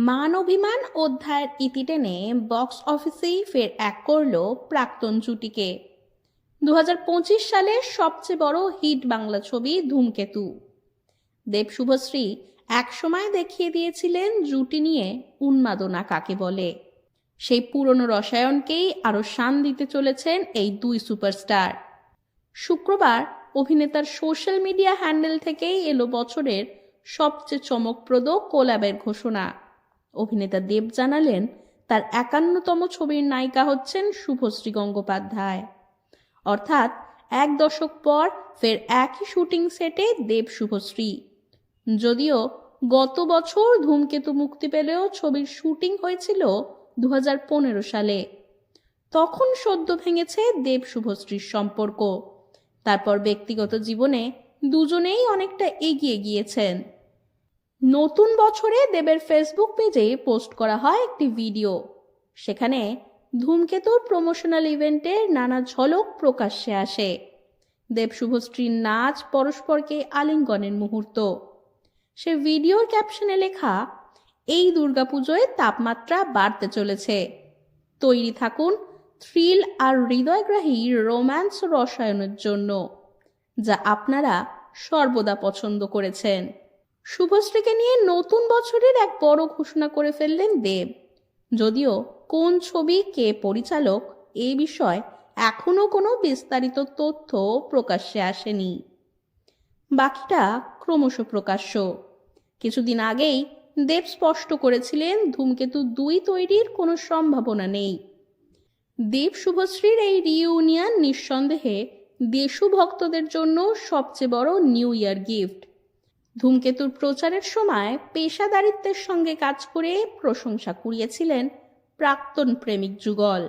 মান অভিমান অধ্যায়ের ইতি টেনে বক্স অফিসেই ফের এক করল প্রাক্তন জুটিকে। 2025 সালের সবচেয়ে বড় হিট বাংলা ছবি ধূমকেতু। দেব শুভশ্রী একসময় দেখিয়ে দিয়েছিলেন জুটি নিয়ে উন্মাদনা কাকে বলে। সেই পুরনো রসায়নকেই আরো শান দিতে চলেছেন এই দুই সুপারস্টার। শুক্রবার অভিনেতার সোশ্যাল মিডিয়া হ্যান্ডেল থেকেই এলো বছরের সবচেয়ে চমকপ্রদ কোলাবের ঘোষণা। অভিনেতা দেব জানালেন তার 51তম ছবির নায়িকা হচ্ছেন শুভশ্রী গঙ্গোপাধ্যায়। অর্থাৎ এক দশক পর ফের একই শুটিং সেটে দেব শুভশ্রী। যদিও গত বছর ধূমকেতু মুক্তি পেলেও ছবির শুটিং হয়েছিল 2015 সালে। তখন সদ্য ভেঙেছে দেব শুভশ্রীর সম্পর্ক। তারপর ব্যক্তিগত জীবনে দুজনেই অনেকটা এগিয়ে গিয়েছেন। নতুন বছরে দেবের ফেসবুক পেজে পোস্ট করা হয় একটি ভিডিও। সেখানে ধূমকেতুর প্রমোশনাল ইভেন্টের নানা ঝলক প্রকাশ্যে আসে। দেব শুভশ্রীর নাচ, পরস্পরকে আলিঙ্গনের মুহূর্ত। সে ভিডিওর ক্যাপশনে লেখা, এই দুর্গাপুজোয় তাপমাত্রা বাড়তে চলেছে, তৈরি থাকুন থ্রিল আর হৃদয়গ্রাহী রোম্যান্স রসায়নের জন্য, যা আপনারা সর্বদা পছন্দ করেছেন। শুভশ্রীকে নিয়ে নতুন বছরের এক বড় ঘোষণা করে ফেললেন দেব। যদিও কোন ছবি, কে পরিচালক, এই বিষয়ে এখনো কোনো বিস্তারিত তথ্য প্রকাশ্যে আসেনি। বাকিটা ক্রমশ প্রকাশ্য। কিছুদিন আগেই দেব স্পষ্ট করেছিলেন ধূমকেতু 2 তৈরির কোনো সম্ভাবনা নেই। দেব শুভশ্রীর এই রিইউনিয়ন নিঃসন্দেহে দেশু ভক্তদের জন্য সবচেয়ে বড় নিউ ইয়ার গিফট। ধূমকেতুর প্রচারের সময় পেশাদারিত্বের সঙ্গে কাজ করে প্রশংসা কুড়িয়েছিলেন প্রাক্তন প্রেমিক যুগল।